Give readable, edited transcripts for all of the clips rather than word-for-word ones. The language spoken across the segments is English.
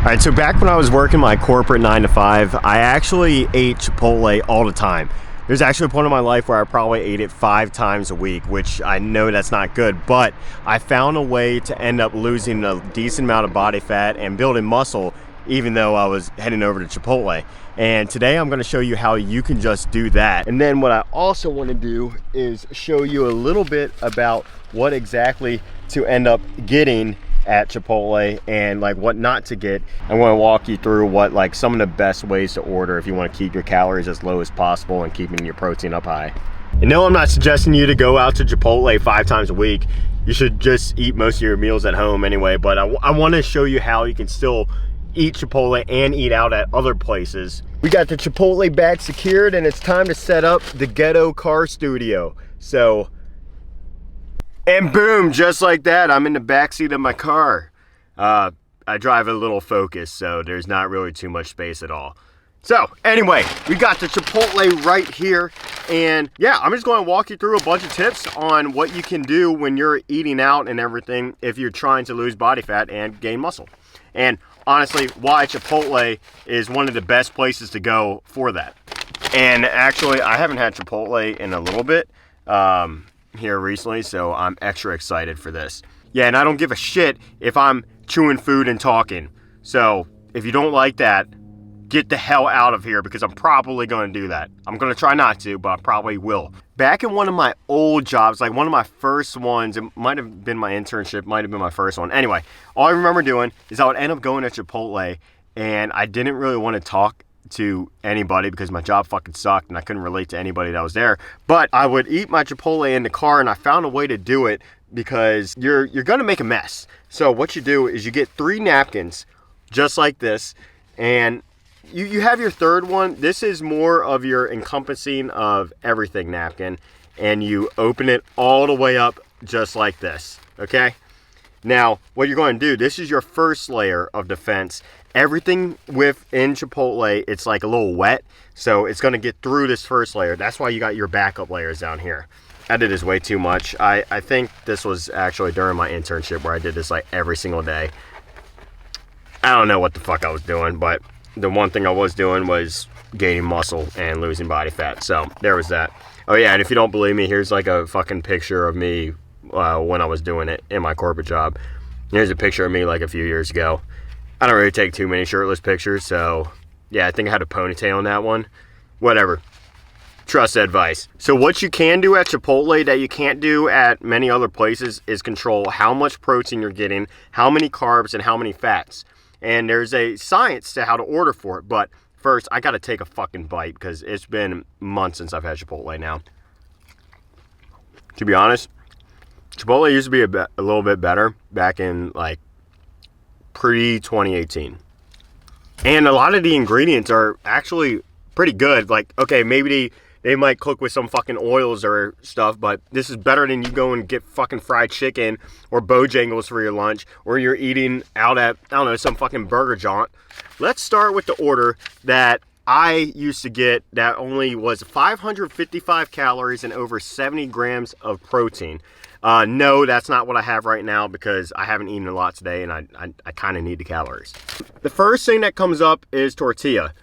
All right, so back when I was working my corporate 9 to 5, I actually ate Chipotle all the time. There's actually a point in my life where I probably ate it 5 times a week, which I know that's not good, but I found a way to end up losing a decent amount of body fat and building muscle, even though I was heading over to Chipotle. And today I'm going to show you how you can just do that. And then what I also want to do is show you a little bit about what exactly to end up getting at Chipotle and like what not to get. I'm going to walk you through what like some of the best ways to order if you want to keep your calories as low as possible and keeping your protein up high. And no, I'm not suggesting you to go out to Chipotle 5 times a week. You should just eat most of your meals at home anyway, but I want to show you how you can still eat Chipotle and eat out at other places. We got the Chipotle bag secured and it's time to set up the ghetto car studio. So, and boom, just like that, I'm in the backseat of my car. I drive a little Focus, so there's not really too much space at all. So anyway, we got the Chipotle right here. And yeah, I'm just going to walk you through a bunch of tips on what you can do when you're eating out and everything if you're trying to lose body fat and gain muscle. And honestly, why Chipotle is one of the best places to go for that. And actually, I haven't had Chipotle in a little bit here recently, so I'm extra excited for this. Yeah, and I don't give a shit if I'm chewing food and talking. So if you don't like that, get the hell out of here, because I'm probably going to do that. I'm going to try not to, but I probably will. Back in one of my old jobs, like one of my first ones, it might have been my internship, might have been my first one. Anyway, all I remember doing is I would end up going to Chipotle, and I didn't really want to talk to anybody because my job fucking sucked and I couldn't relate to anybody that was there. But I would eat my Chipotle in the car, and I found a way to do it because you're going to make a mess. So what you do is you get 3 napkins just like this, and you have your third one. This is more of your encompassing of everything napkin, and you open it all the way up just like this, okay? Now, what you're going to do, this is your first layer of defense. Everything within Chipotle, it's like a little wet, so it's going to get through this first layer. That's why you got your backup layers down here. I did this way too much. I think this was actually during my internship where I did this like every single day. I don't know what the fuck I was doing, but the one thing I was doing was gaining muscle and losing body fat. So there was that. Oh yeah, and if you don't believe me, here's like a fucking picture of me when I was doing it in my corporate job. Here's a picture of me like a few years ago. I don't really take too many shirtless pictures, so yeah, I think I had a ponytail on that one. Whatever. Trust advice. So what you can do at Chipotle that you can't do at many other places is control how much protein you're getting, how many carbs, and how many fats. And there's a science to how to order for it, but first I gotta take a fucking bite because it's been months since I've had Chipotle now. To be honest, Chipotle used to be a little bit better back in like pre-2018. And a lot of the ingredients are actually pretty good. Like, okay, maybe they might cook with some fucking oils or stuff, but this is better than you go and get fucking fried chicken or Bojangles for your lunch, or you're eating out at, I don't know, some fucking burger jaunt. Let's start with the order that I used to get that only was 555 calories and over 70 grams of protein. No, that's not what I have right now because I haven't eaten a lot today and I kind of need the calories. The first thing that comes up is tortilla.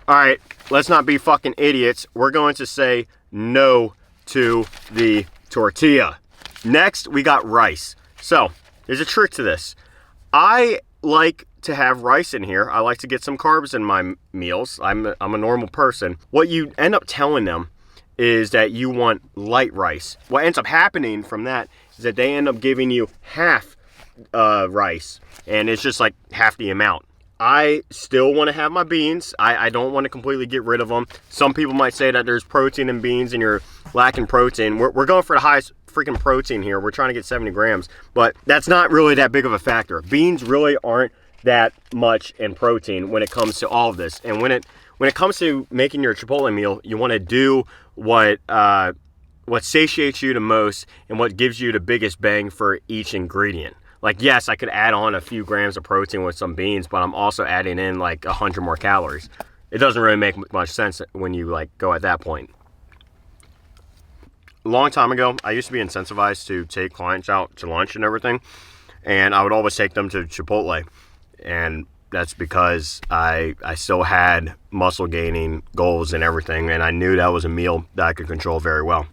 All right, let's not be fucking idiots. We're going to say no to the tortilla. Next, we got rice. So, there's a trick to this. I like to have rice in here. I like to get some carbs in my meals. I'm a normal person. What you end up telling them is that you want light rice. What ends up happening from that is that they end up giving you half rice, and it's just like half the amount. I still want to have my beans. I don't want to completely get rid of them. Some people might say that there's protein in beans and you're lacking protein. We're going for the highest freaking protein here. We're trying to get 70 grams, but that's not really that big of a factor. Beans really aren't that much in protein when it comes to all of this. And when it comes to making your Chipotle meal, you want to do what satiates you the most and what gives you the biggest bang for each ingredient. Like, yes, I could add on a few grams of protein with some beans, but I'm also adding in like 100 more calories. It doesn't really make much sense when you like go at that point. A long time ago, I used to be incentivized to take clients out to lunch and everything, and I would always take them to Chipotle. And that's because I still had muscle gaining goals and everything, and I knew that was a meal that I could control very well.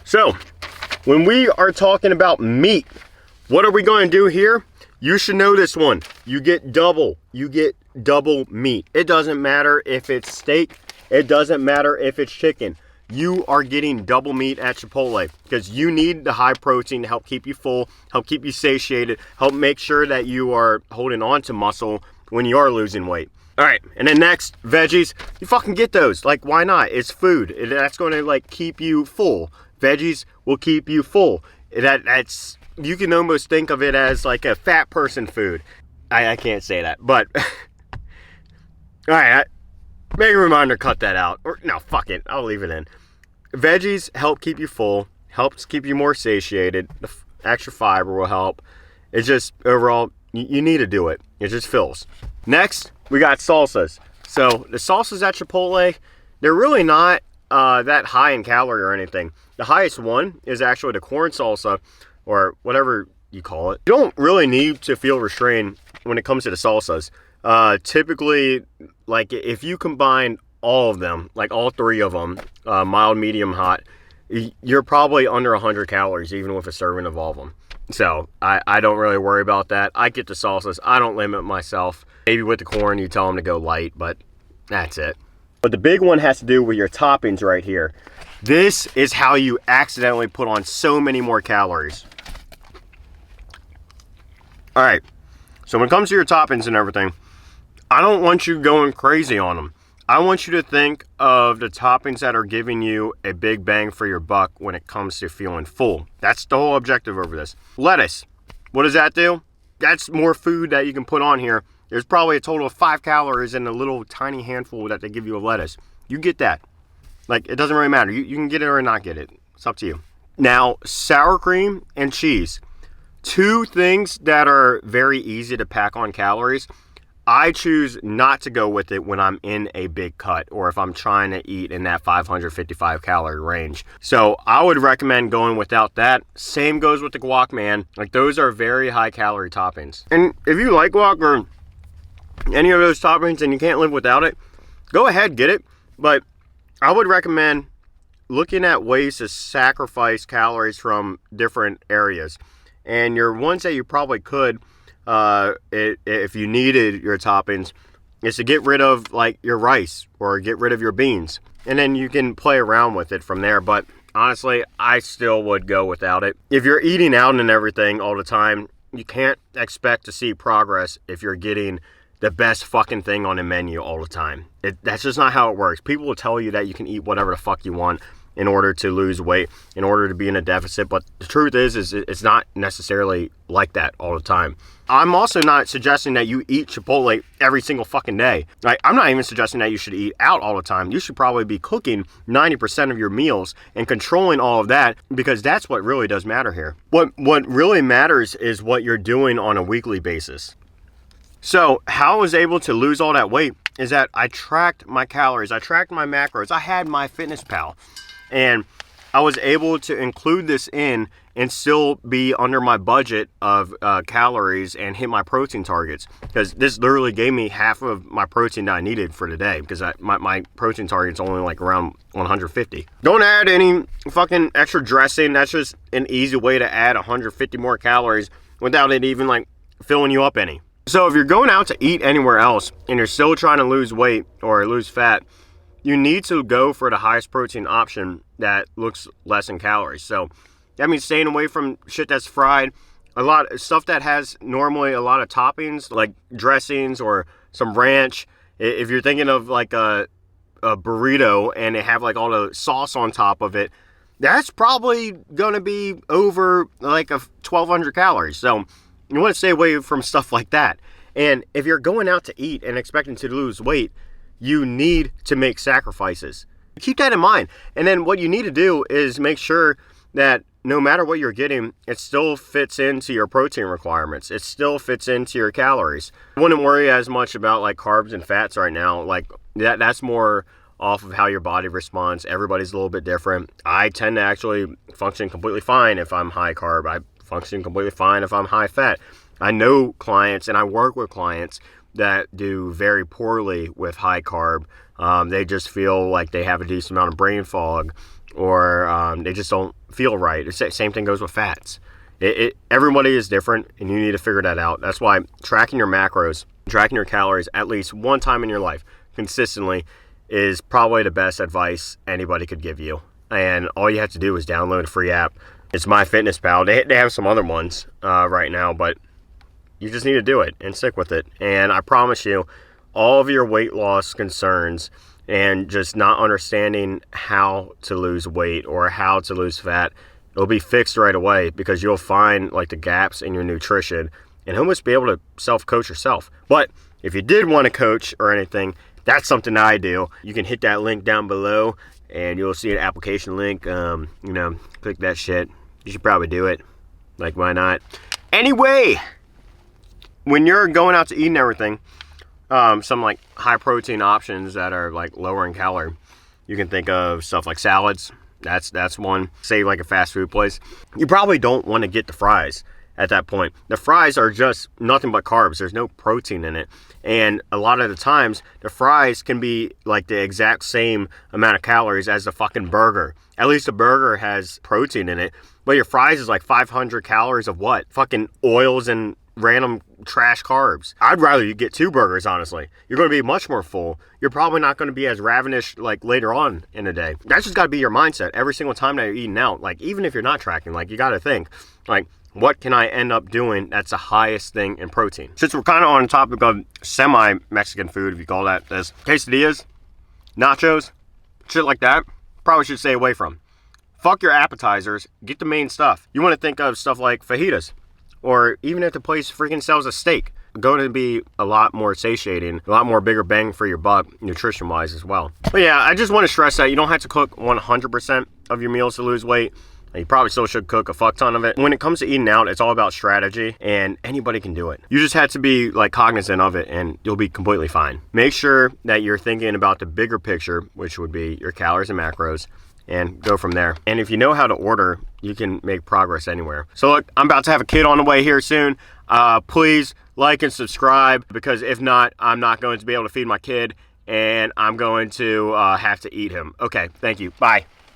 So when we are talking about meat, what are we going to do here? You should know this one. You get double meat. It doesn't matter if it's steak. It doesn't matter if it's chicken. You are getting double meat at Chipotle because you need the high protein to help keep you full, help keep you satiated, help make sure that you are holding on to muscle when you are losing weight. All right, and then next, veggies. You fucking get those. Like, why not? It's food. That's going to like keep you full. Veggies will keep you full. That's, you can almost think of it as like a fat person food. I can't say that, but all right, make a reminder, cut that out. Or no, fuck it, I'll leave it in. Veggies help keep you full, helps keep you more satiated. The extra fiber will help. It's just overall, you need to do it. It just fills. Next, we got salsas. So the salsas at Chipotle, they're really not that high in calorie or anything. The highest one is actually the corn salsa, or whatever you call it. You don't really need to feel restrained when it comes to the salsas. Typically, like if you combine all of them, like all three of them, mild, medium, hot, you're probably under 100 calories, even with a serving of all of them. So I don't really worry about that. I get the salsas. I don't limit myself. Maybe with the corn, you tell them to go light, but that's it. But the big one has to do with your toppings right here. This is how you accidentally put on so many more calories. All right, so when it comes to your toppings and everything, I don't want you going crazy on them. I want you to think of the toppings that are giving you a big bang for your buck when it comes to feeling full. That's the whole objective over this. Lettuce, what does that do? That's more food that you can put on here. There's probably a total of 5 calories in a little tiny handful that they give you of lettuce. You get that. Like, it doesn't really matter. You can get it or not get it. It's up to you. Now, sour cream and cheese. Two things that are very easy to pack on calories. I choose not to go with it when I'm in a big cut or if I'm trying to eat in that 555 calorie range. So I would recommend going without that. Same goes with the guac, man. Like, those are very high calorie toppings. And if you like guac or any of those toppings and you can't live without it, go ahead, get it. But I would recommend looking at ways to sacrifice calories from different areas. And your ones that you probably could, if you needed your toppings, is to get rid of like your rice or get rid of your beans. And then you can play around with it from there. But honestly, I still would go without it. If you're eating out and everything all the time, you can't expect to see progress if you're getting the best fucking thing on the menu all the time. That's just not how it works. People will tell you that you can eat whatever the fuck you want in order to lose weight, in order to be in a deficit, but the truth is it's not necessarily like that all the time. I'm also not suggesting that you eat Chipotle every single fucking day. Like, I'm not even suggesting that you should eat out all the time. You should probably be cooking 90% of your meals and controlling all of that, because that's what really does matter here. What really matters is what you're doing on a weekly basis. So how I was able to lose all that weight is that I tracked my calories, I tracked my macros, I had my MyFitnessPal, and I was able to include this in and still be under my budget of calories and hit my protein targets, because this literally gave me half of my protein that I needed for today, because my protein target's only like around 150. Don't add any fucking extra dressing. That's just an easy way to add 150 more calories without it even like filling you up any. So if you're going out to eat anywhere else and you're still trying to lose weight or lose fat, you need to go for the highest protein option that looks less in calories. So that means staying away from shit that's fried, a lot of stuff that has normally a lot of toppings like dressings or some ranch. If you're thinking of like a burrito and they have like all the sauce on top of it, that's probably going to be over like 1,200 calories. So you want to stay away from stuff like that. And if you're going out to eat and expecting to lose weight, you need to make sacrifices. Keep that in mind. And then what you need to do is make sure that no matter what you're getting, it still fits into your protein requirements. It still fits into your calories. I wouldn't worry as much about like carbs and fats right now. Like that's more off of how your body responds. Everybody's a little bit different. I tend to actually function completely fine if I'm high carb. I function completely fine if I'm high fat. I know clients and I work with clients that do very poorly with high carb. They just feel like they have a decent amount of brain fog, or they just don't feel right. The same thing goes with fats. Everybody is different, and you need to figure that out. That's why tracking your macros, tracking your calories at least one time in your life consistently is probably the best advice anybody could give you. And all you have to do is download a free app. It's MyFitnessPal. They have some other ones right now, but you just need to do it and stick with it. And I promise you, all of your weight loss concerns and just not understanding how to lose weight or how to lose fat, it'll be fixed right away, because you'll find like the gaps in your nutrition and almost be able to self-coach yourself. But if you did want to coach or anything, that's something I do. You can hit that link down below and you'll see an application link. Click that shit. You should probably do it. Like, why not? Anyway, when you're going out to eat and everything, some like high protein options that are like lower in calorie, you can think of stuff like salads. That's one. Say like a fast food place. You probably don't want to get the fries at that point. The fries are just nothing but carbs. There's no protein in it. And a lot of the times, the fries can be like the exact same amount of calories as the fucking burger. At least the burger has protein in it. But your fries is like 500 calories of what? Fucking oils and random trash carbs. I'd rather you get 2 burgers, honestly. You're going to be much more full. You're probably not going to be as ravenous like later on in the day. That's just got to be your mindset every single time that you're eating out. Like, even if you're not tracking, like, you got to think, like, what can I end up doing that's the highest thing in protein? Since we're kind of on the topic of semi-Mexican food, if you call that this, quesadillas, nachos, shit like that, probably should stay away from. Fuck your appetizers, get the main stuff. You want to think of stuff like fajitas, or even if the place freaking sells a steak, going to be a lot more satiating, a lot more bigger bang for your buck, nutrition-wise as well. But yeah, I just want to stress that you don't have to cook 100% of your meals to lose weight. You probably still should cook a fuck ton of it. When it comes to eating out, it's all about strategy, and anybody can do it. You just have to be like cognizant of it, and you'll be completely fine. Make sure that you're thinking about the bigger picture, which would be your calories and macros, and go from there. And if you know how to order, you can make progress anywhere. So look, I'm about to have a kid on the way here soon. Please like and subscribe, because if not, I'm not going to be able to feed my kid, and I'm going to have to eat him. Okay, thank you. Bye.